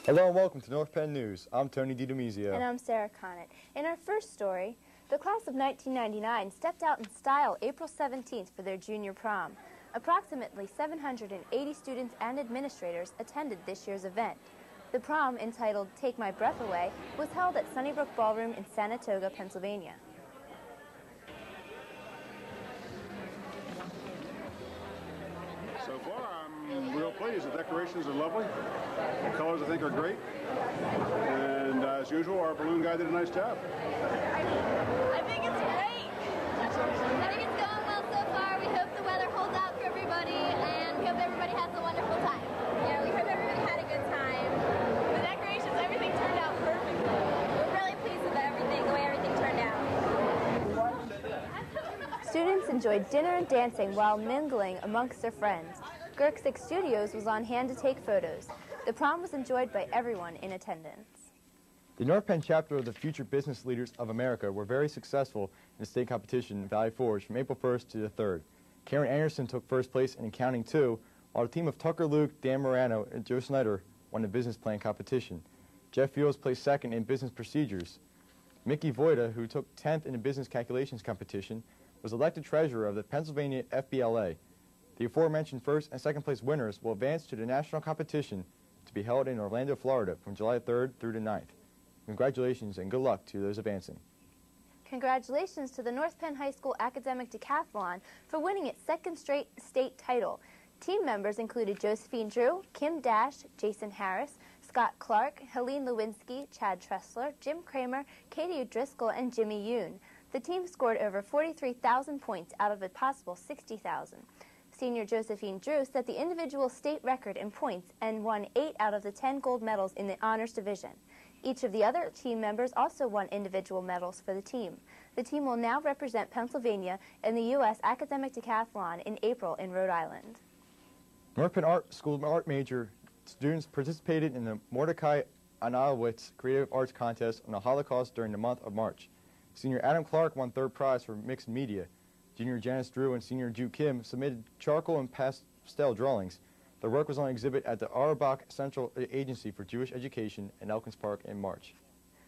Hello and welcome to North Penn News. I'm Tony DiDomizio. And I'm Sarah Connett. In our first story, the class of 1999 stepped out in style April 17th for their junior prom. Approximately 780 students and administrators attended this year's event. The prom, entitled Take My Breath Away, was held at Sunnybrook Ballroom in Saratoga, Pennsylvania. So far, I'm real pleased. The decorations are lovely. The colors, I think, are great. And as usual, our balloon guy did a nice job. I think it's great. I think it's going well so far. We hope the weather holds out for everybody, and we hope everybody has a wonderful time. Yeah, we hope everybody had a good time. The decorations, everything turned out perfectly. We're really pleased with everything, the way everything turned out. Students enjoyed dinner and dancing while mingling amongst their friends. Girk 6 Studios was on hand to take photos. The prom was enjoyed by everyone in attendance. The North Penn chapter of the Future Business Leaders of America were very successful in the state competition in Valley Forge from April 1st to the 3rd. Karen Anderson took first place in Accounting 2, while the team of Tucker Luke, Dan Morano, and Joe Snyder won the business plan competition. Jeff Fields placed second in Business Procedures. Mickey Voida, who took 10th in the Business Calculations competition, was elected treasurer of the Pennsylvania FBLA. The aforementioned first and second place winners will advance to the national competition to be held in Orlando, Florida from July 3rd through the 9th. Congratulations and good luck to those advancing. Congratulations to the North Penn High School Academic Decathlon for winning its second straight state title. Team members included Josephine Drew, Kim Dash, Jason Harris, Scott Clark, Helene Lewinsky, Chad Tressler, Jim Kramer, Katie O'Driscoll, and Jimmy Yoon. The team scored over 43,000 points out of a possible 60,000. Senior Josephine Drew set the individual state record in points and won 8 out of the 10 gold medals in the honors division. Each of the other team members also won individual medals for the team. The team will now represent Pennsylvania in the U.S. Academic Decathlon in April in Rhode Island. North Penn Art School art major students participated in the Mordecai Anowitz Creative Arts Contest on the Holocaust during the month of March. Senior Adam Clark won third prize for mixed media. Junior Janice Drew and Senior Ju Kim submitted charcoal and pastel drawings. Their work was on exhibit at the Auerbach Central Agency for Jewish Education in Elkins Park in March.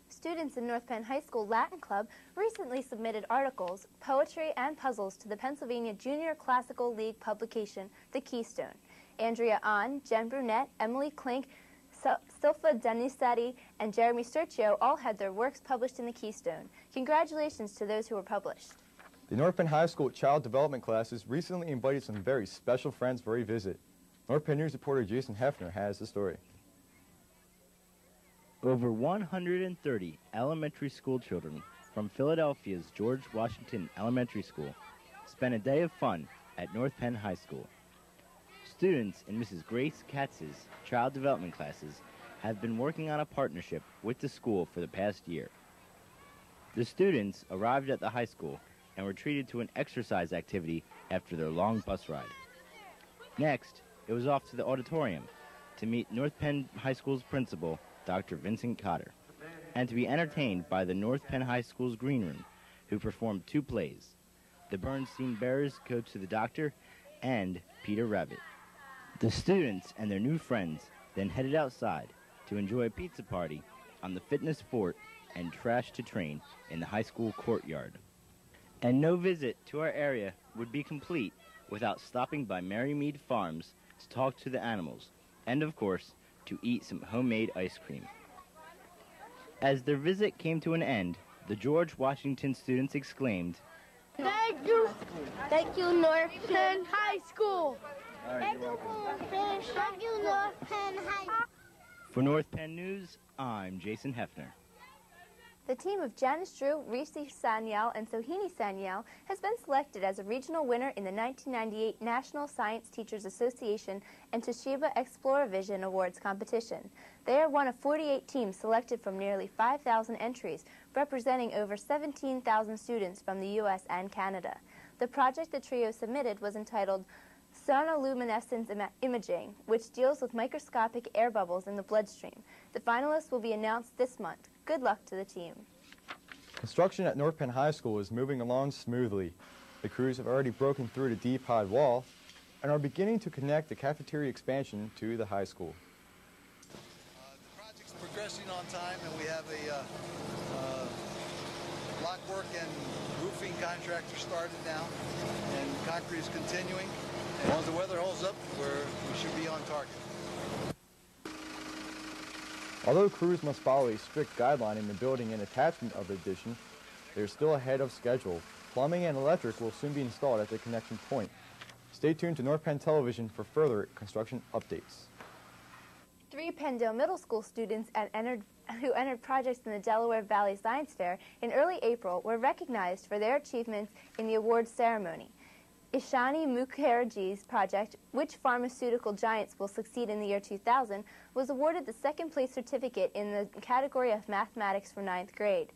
Students in North Penn High School Latin Club recently submitted articles, poetry, and puzzles to the Pennsylvania Junior Classical League publication, The Keystone. Andrea Ahn, Jen Brunette, Emily Klink, Silfa Danisati, and Jeremy Sturcio all had their works published in The Keystone. Congratulations to those who were published. The North Penn High School Child Development classes recently invited some very special friends for a visit. North Penn News reporter Jason Hefner has the story. Over 130 elementary school children from Philadelphia's George Washington Elementary School spent a day of fun at North Penn High School. Students in Mrs. Grace Katz's child development classes have been working on a partnership with the school for the past year. The students arrived at the high school and were treated to an exercise activity after their long bus ride. Next, it was off to the auditorium to meet North Penn High School's principal, Dr. Vincent Cotter, and to be entertained by the North Penn High School's green room, who performed 2 plays, The Bernstein Bears Go to the Doctor and Peter Rabbit. The students and their new friends then headed outside to enjoy a pizza party on the fitness fort and trash to train in the high school courtyard. And no visit to our area would be complete without stopping by Marymead Farms to talk to the animals, and of course, to eat some homemade ice cream. As their visit came to an end, the George Washington students exclaimed, Thank you, North Penn High School. Thank you, North Penn High School. For North Penn News, I'm Jason Hefner. The team of Janice Drew, Reese Sanyal, and Sohini Sanyal has been selected as a regional winner in the 1998 National Science Teachers Association and Toshiba Exploravision Awards competition. They are one of 48 teams selected from nearly 5,000 entries, representing over 17,000 students from the U.S. and Canada. The project the trio submitted was entitled Sonoluminescence Imaging, which deals with microscopic air bubbles in the bloodstream. The finalists will be announced this month. Good luck to the team. Construction at North Penn High School is moving along smoothly. The crews have already broken through the D-pod wall and are beginning to connect the cafeteria expansion to the high school. on time, and we have a block work and roofing contractor started now, and concrete is continuing. As long as the weather holds up, we should be on target. Although crews must follow a strict guideline in the building and attachment of the addition, they are still ahead of schedule. Plumbing and electric will soon be installed at the connection point. Stay tuned to North Penn Television for further construction updates. 3 Penndale Middle School students who entered projects in the Delaware Valley Science Fair in early April were recognized for their achievements in the awards ceremony. Ishani Mukherjee's project, Which Pharmaceutical Giants Will Succeed in the Year 2000, was awarded the second-place certificate in the category of mathematics for 9th grade.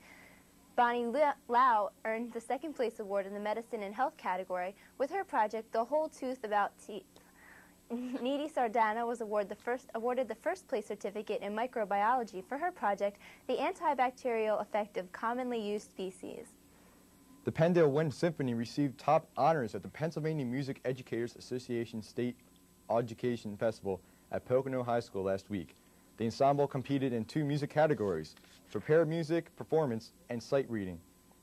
Bonnie Lau earned the second-place award in the medicine and health category with her project, The Whole Tooth About Teeth. Needy Sardana was awarded the first-place certificate in microbiology for her project, The Antibacterial Effect of Commonly Used Species. The Penndale Wind Symphony received top honors at the Pennsylvania Music Educators Association State Education Festival at Pocono High School last week. The ensemble competed in 2 music categories: prepared music, performance, and sight reading.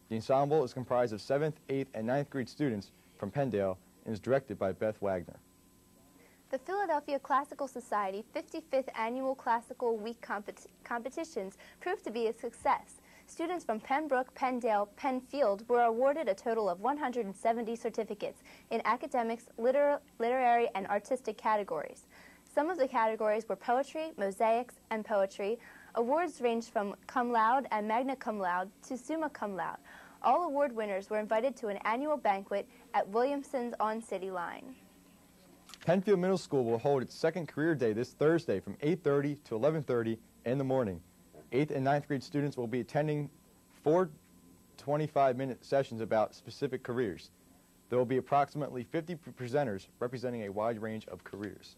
The ensemble is comprised of 7th, 8th, and 9th grade students from Penndale and is directed by Beth Wagner. The Philadelphia Classical Society 55th Annual Classical Week competitions proved to be a success. Students from Pembroke, Penndale, Penfield were awarded a total of 170 certificates in academics, literary, and artistic categories. Some of the categories were poetry, mosaics, and poetry. Awards ranged from cum laude and magna cum laude to summa cum laude. All award winners were invited to an annual banquet at Williamson's on City Line. Penfield Middle School will hold its second career day this Thursday from 8:30 to 11:30 in the morning. 8th and 9th grade students will be attending 4 25-minute sessions about specific careers. There will be approximately 50 presenters representing a wide range of careers.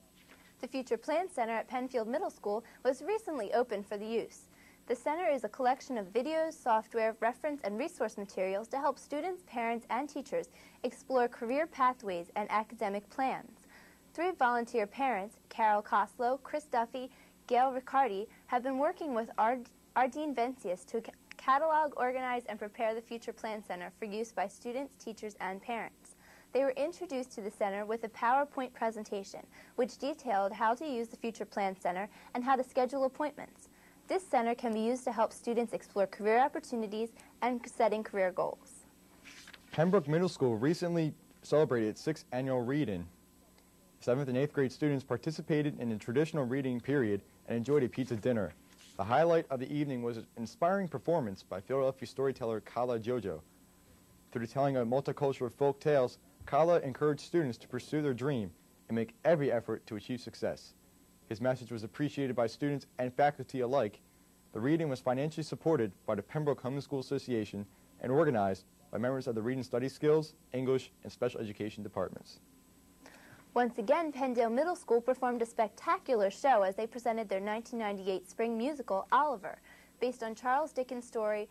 The Future Plan Center at Penfield Middle School was recently opened for the use. The center is a collection of videos, software, reference, and resource materials to help students, parents, and teachers explore career pathways and academic plans. 3 volunteer parents, Carol Coslow, Chris Duffy, Gail Riccardi, have been working with Ardeen Vencius to catalog, organize, and prepare the Future Plan Center for use by students, teachers, and parents. They were introduced to the center with a PowerPoint presentation, which detailed how to use the Future Plan Center and how to schedule appointments. This center can be used to help students explore career opportunities and setting career goals. Pembroke Middle School recently celebrated its 6th annual read-in. 7th and 8th grade students participated in a traditional reading period and enjoyed a pizza dinner. The highlight of the evening was an inspiring performance by Philadelphia storyteller Kala Jojo. Through the telling of multicultural folk tales, Kala encouraged students to pursue their dream and make every effort to achieve success. His message was appreciated by students and faculty alike. The reading was financially supported by the Pembroke Homeschool Association and organized by members of the Reading Study Skills, English, and Special Education departments. Once again, Penndale Middle School performed a spectacular show as they presented their 1998 spring musical, Oliver, based on Charles Dickens' story,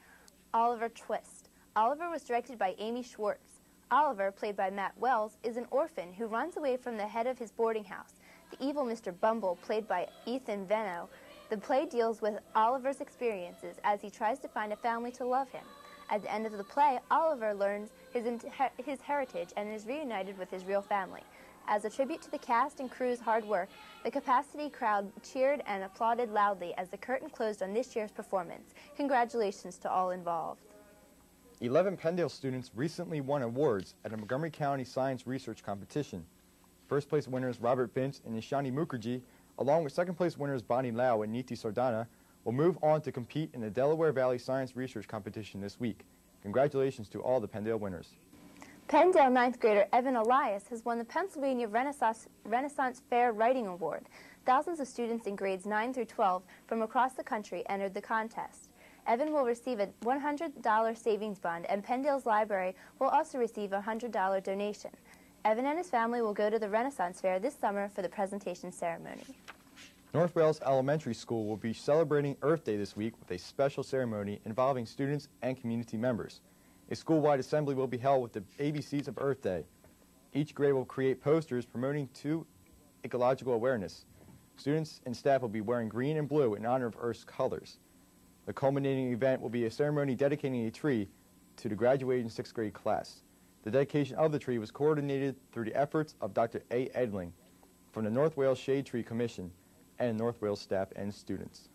Oliver Twist. Oliver was directed by Amy Schwartz. Oliver, played by Matt Wells, is an orphan who runs away from the head of his boarding house, the evil Mr. Bumble, played by Ethan Veno. The play deals with Oliver's experiences as he tries to find a family to love him. At the end of the play, Oliver learns his heritage and is reunited with his real family. As a tribute to the cast and crew's hard work, the capacity crowd cheered and applauded loudly as the curtain closed on this year's performance. Congratulations to all involved. 11 Penndale students recently won awards at a Montgomery County Science Research Competition. First-place winners Robert Vince and Ishani Mukherjee, along with second-place winners Bonnie Lau and Niti Sardana, will move on to compete in the Delaware Valley Science Research Competition this week. Congratulations to all the Penndale winners. Penndale 9th grader Evan Elias has won the Pennsylvania Renaissance Fair Writing Award. Thousands of students in grades 9 through 12 from across the country entered the contest. Evan will receive a $100 savings bond, and Penndale's library will also receive a $100 donation. Evan and his family will go to the Renaissance Fair this summer for the presentation ceremony. North Wales Elementary School will be celebrating Earth Day this week with a special ceremony involving students and community members. A school-wide assembly will be held with the ABCs of Earth Day. Each grade will create posters promoting ecological awareness. Students and staff will be wearing green and blue in honor of Earth's colors. The culminating event will be a ceremony dedicating a tree to the graduating 6th grade class. The dedication of the tree was coordinated through the efforts of Dr. A. Edling from the North Wales Shade Tree Commission and North Wales staff and students.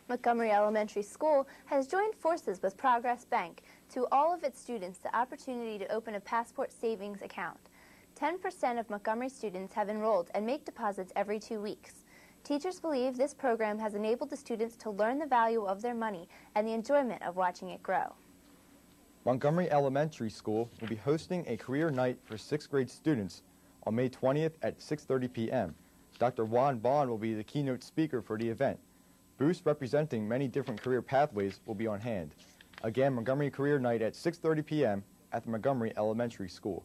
Montgomery Elementary School has joined forces with Progress Bank to all of its students the opportunity to open a passport savings account. 10% of Montgomery students have enrolled and make deposits every 2 weeks. Teachers believe this program has enabled the students to learn the value of their money and the enjoyment of watching it grow. Montgomery Elementary School will be hosting a career night for 6th grade students on May 20th at 6:30 p.m. Dr. Juan Bond will be the keynote speaker for the event. Booths representing many different career pathways will be on hand. Again, Montgomery Career Night at 6:30 p.m. at the Montgomery Elementary School.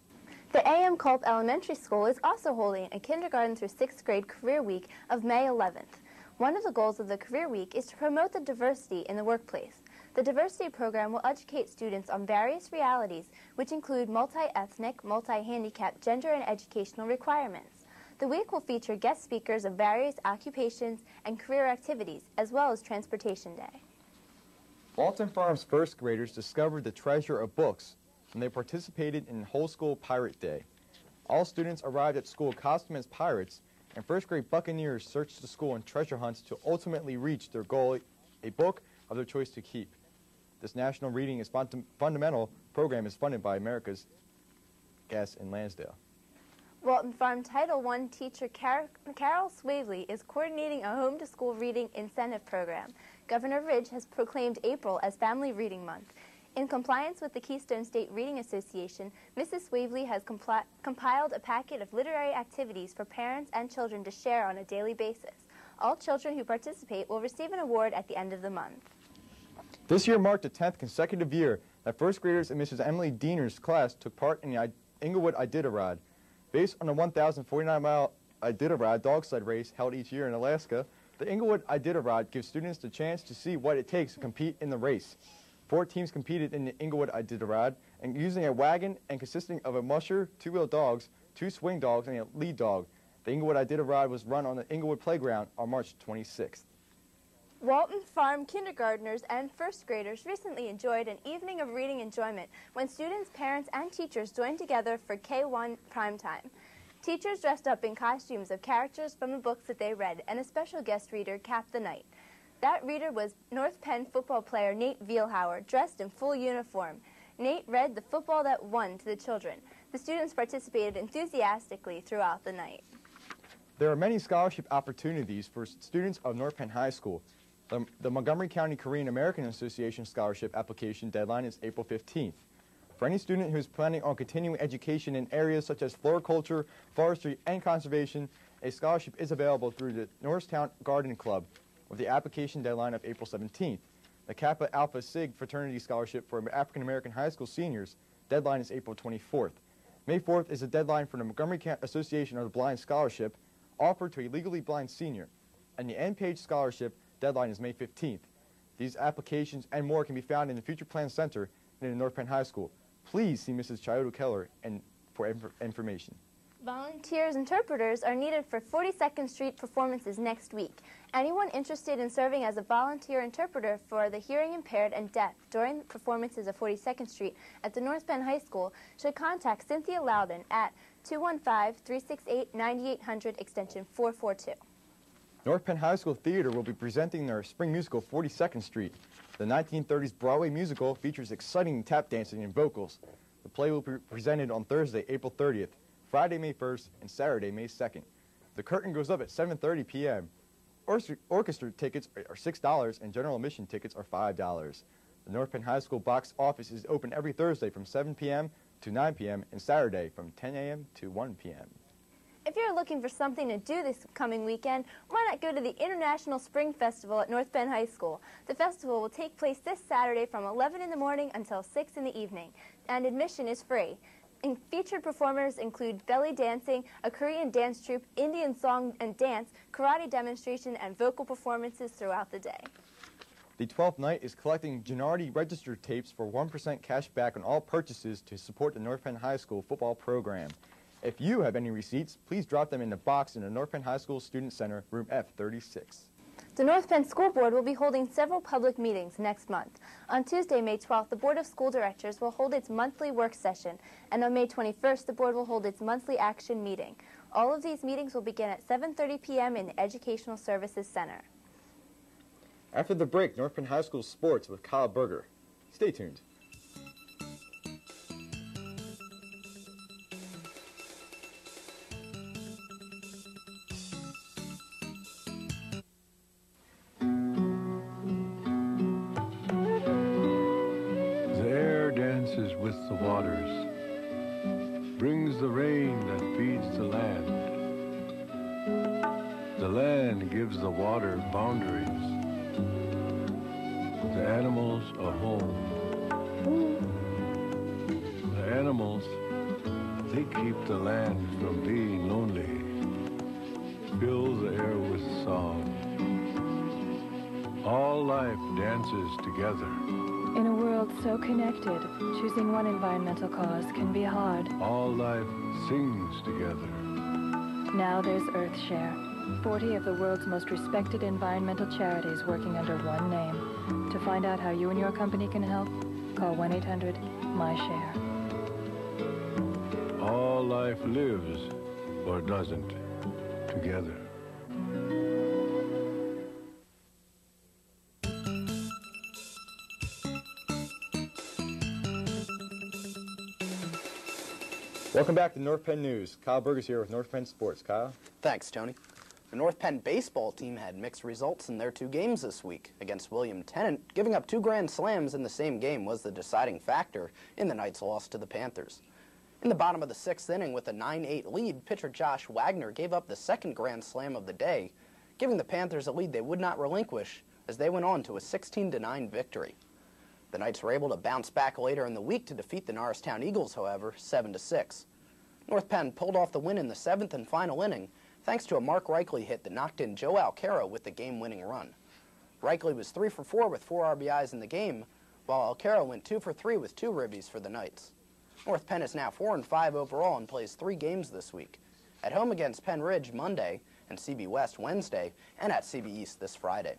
The A.M. Culp Elementary School is also holding a kindergarten through 6th grade career week of May 11th. One of the goals of the career week is to promote the diversity in the workplace. The diversity program will educate students on various realities, which include multi-ethnic, multi-handicapped, gender, and educational requirements. The week will feature guest speakers of various occupations and career activities, as well as Transportation Day. Walton Farms 1st graders discovered the treasure of books when they participated in Whole School Pirate Day. All students arrived at school costumed as pirates, and 1st grade buccaneers searched the school in treasure hunts to ultimately reach their goal, a book of their choice to keep. This National Reading is Fundamental program is funded by America's Gas in Lansdale. Walton Farm Title I teacher Carol Swavely is coordinating a home-to-school reading incentive program. Governor Ridge has proclaimed April as Family Reading Month. In compliance with the Keystone State Reading Association, Mrs. Swavely has compiled a packet of literary activities for parents and children to share on a daily basis. All children who participate will receive an award at the end of the month. This year marked the 10th consecutive year that 1st graders in Mrs. Emily Diener's class took part in the Inglewood Iditarod. Based on the 1,049-mile Iditarod dog sled race held each year in Alaska, the Inglewood Iditarod gives students the chance to see what it takes to compete in the race. 4 teams competed in the Inglewood Iditarod, and using a wagon and consisting of a musher, 2-wheel dogs, 2 swing dogs, and a lead dog. The Inglewood Iditarod was run on the Inglewood Playground on March 26th. Walton Farm kindergartners and 1st graders recently enjoyed an evening of reading enjoyment when students, parents, and teachers joined together for K1 Primetime. Teachers dressed up in costumes of characters from the books that they read, and a special guest reader capped the night. That reader was North Penn football player Nate Vielhauer, dressed in full uniform. Nate read The Football That Won to the children. The students participated enthusiastically throughout the night. There are many scholarship opportunities for students of North Penn High School. The Montgomery County Korean American Association scholarship application deadline is April 15th. For any student who is planning on continuing education in areas such as floriculture, forestry, and conservation, a scholarship is available through the Norristown Garden Club with the application deadline of April 17th. The Kappa Alpha Sig Fraternity Scholarship for African American high school seniors deadline is April 24th. May 4th is the deadline for the Montgomery Association of the Blind Scholarship offered to a legally blind senior, and the NPTV Scholarship deadline is May 15th. These applications and more can be found in the Future Plan Center in North Penn High School. Please see Mrs. Chiodo Keller for information. Volunteers interpreters are needed for 42nd Street performances next week. Anyone interested in serving as a volunteer interpreter for the hearing impaired and deaf during performances of 42nd Street at the North Penn High School should contact Cynthia Loudon at 215-368-9800 extension 442. North Penn High School Theater will be presenting their spring musical 42nd Street. The 1930s Broadway musical features exciting tap dancing and vocals. The play will be presented on Thursday, April 30th, Friday, May 1st, and Saturday, May 2nd. The curtain goes up at 7:30 p.m. Orchestra tickets are $6 and general admission tickets are $5. The North Penn High School box office is open every Thursday from 7 p.m. to 9 p.m. and Saturday from 10 a.m. to 1 p.m. If you're looking for something to do this coming weekend, why not go to the International Spring Festival at North Penn High School? The festival will take place this Saturday from 11 in the morning until 6 in the evening, and admission is free. And featured performers include belly dancing, a Korean dance troupe, Indian song and dance, karate demonstration, and vocal performances throughout the day. The 12th night is collecting Gennardi registered tapes for 1% cash back on all purchases to support the North Penn High School football program. If you have any receipts, please drop them in the box in the North Penn High School Student Center, room F36. The North Penn School Board will be holding several public meetings next month. On Tuesday, May 12th, the Board of School Directors will hold its monthly work session, and on May 21st, the Board will hold its monthly action meeting. All of these meetings will begin at 7:30 p.m. in the Educational Services Center. After the break, North Penn High School Sports with Kyle Berger. Stay tuned. With the waters, brings the rain that feeds the land. The land gives the water boundaries, the animals a home. The animals, they keep the land from being lonely, fill the air with song. All life dances together. In a world so connected, choosing one environmental cause can be hard. All life sings together. Now there's EarthShare, 40 of the world's most respected environmental charities working under one name. To find out how you and your company can help, call 1-800-MY-SHARE. All life lives, or doesn't, together. Welcome back to North Penn News. Kyle Berger's here with North Penn Sports. Kyle? Thanks, Tony. The North Penn baseball team had mixed results in their two games this week. Against William Tennant, giving up 2 grand slams in the same game was the deciding factor in the Knights' loss to the Panthers. In the bottom of the 6th inning with a 9-8 lead, pitcher Josh Wagner gave up the 2nd grand slam of the day, giving the Panthers a lead they would not relinquish as they went on to a 16-9 victory. The Knights were able to bounce back later in the week to defeat the Norristown Eagles, however, 7-6. North Penn pulled off the win in the 7th and final inning thanks to a Mark Reichley hit that knocked in Joe Alcaro with the game-winning run. Reichley was 3 for 4 with 4 RBIs in the game, while Alcaro went 2 for 3 with 2 ribbies for the Knights. North Penn is now 4-5 overall and plays 3 games this week. At home against Penn Ridge Monday, and CB West Wednesday, and at CB East this Friday.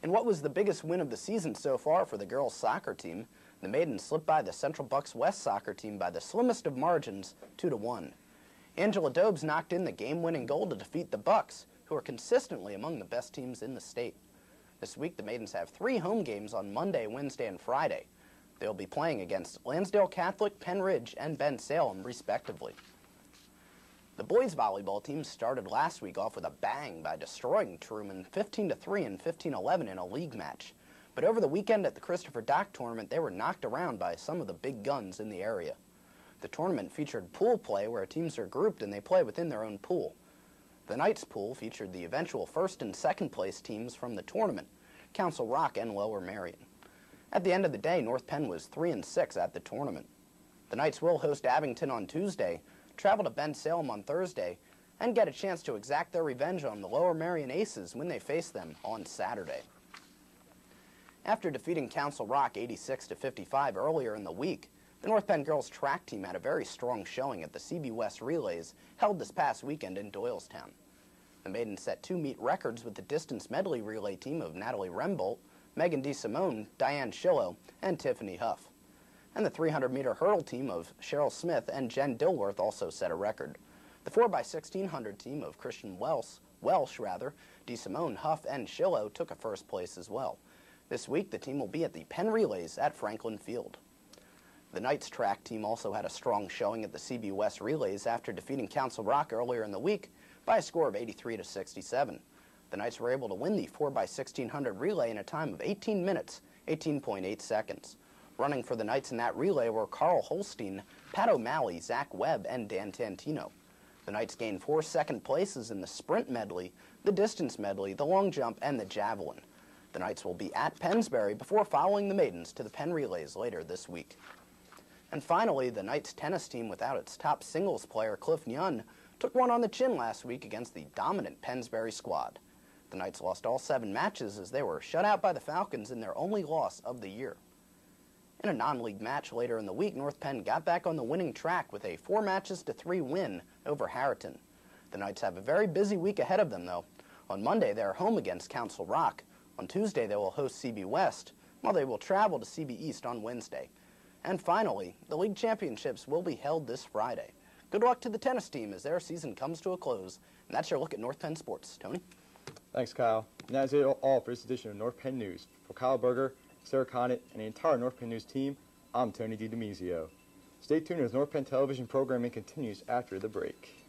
In what was the biggest win of the season so far for the girls' soccer team, the Maidens slipped by the Central Bucks West soccer team by the slimmest of margins, 2-1. Angela Dobes knocked in the game-winning goal to defeat the Bucks, who are consistently among the best teams in the state. This week, the Maidens have 3 home games on Monday, Wednesday, and Friday. They'll be playing against Lansdale Catholic, Penn Ridge, and Ben Salem, respectively. The boys' volleyball team started last week off with a bang by destroying Truman 15-3 and 15-11 in a league match. But over the weekend at the Christopher Dock tournament, they were knocked around by some of the big guns in the area. The tournament featured pool play where teams are grouped and they play within their own pool. The Knights' pool featured the eventual 1st and 2nd place teams from the tournament, Council Rock and Lower Marion. At the end of the day, North Penn was 3-6 at the tournament. The Knights will host Abington on Tuesday, travel to Ben Salem on Thursday, and get a chance to exact their revenge on the Lower Marion Aces when they face them on Saturday. After defeating Council Rock 86-55 earlier in the week, the North Penn girls track team had a very strong showing at the CB West Relays held this past weekend in Doylestown. The Maidens set 2 meet records with the distance medley relay team of Natalie Rembolt, Megan DeSimone, Diane Schillo, and Tiffany Huff. And the 300-meter hurdle team of Cheryl Smith and Jen Dilworth also set a record. The 4x1600 team of Christian Welsh, DeSimone, Huff, and Schillo took a 1st place as well. This week, the team will be at the Penn Relays at Franklin Field. The Knights track team also had a strong showing at the CB West Relays after defeating Council Rock earlier in the week by a score of 83-67. The Knights were able to win the 4x1600 relay in a time of 18 minutes, 18.8 seconds. Running for the Knights in that relay were Carl Holstein, Pat O'Malley, Zach Webb, and Dan Tantino. The Knights gained 4 second places in the sprint medley, the distance medley, the long jump, and the javelin. The Knights will be at Pennsbury before following the Maidens to the Penn Relays later this week. And finally, the Knights tennis team without its top singles player, Cliff Nyun, took one on the chin last week against the dominant Pennsbury squad. The Knights lost all 7 matches as they were shut out by the Falcons in their only loss of the year. In a non-league match later in the week, North Penn got back on the winning track with a 4-3 win over Harriton. The Knights have a very busy week ahead of them, though. On Monday, they are home against Council Rock. On Tuesday, they will host CB West, while they will travel to CB East on Wednesday. And finally, the league championships will be held this Friday. Good luck to the tennis team as their season comes to a close. And that's your look at North Penn sports. Tony? Thanks, Kyle. And that is it all for this edition of North Penn News. For Kyle Berger, Sarah Conant, and the entire North Penn News team, I'm Tony DiDomizio. Stay tuned as North Penn television programming continues after the break.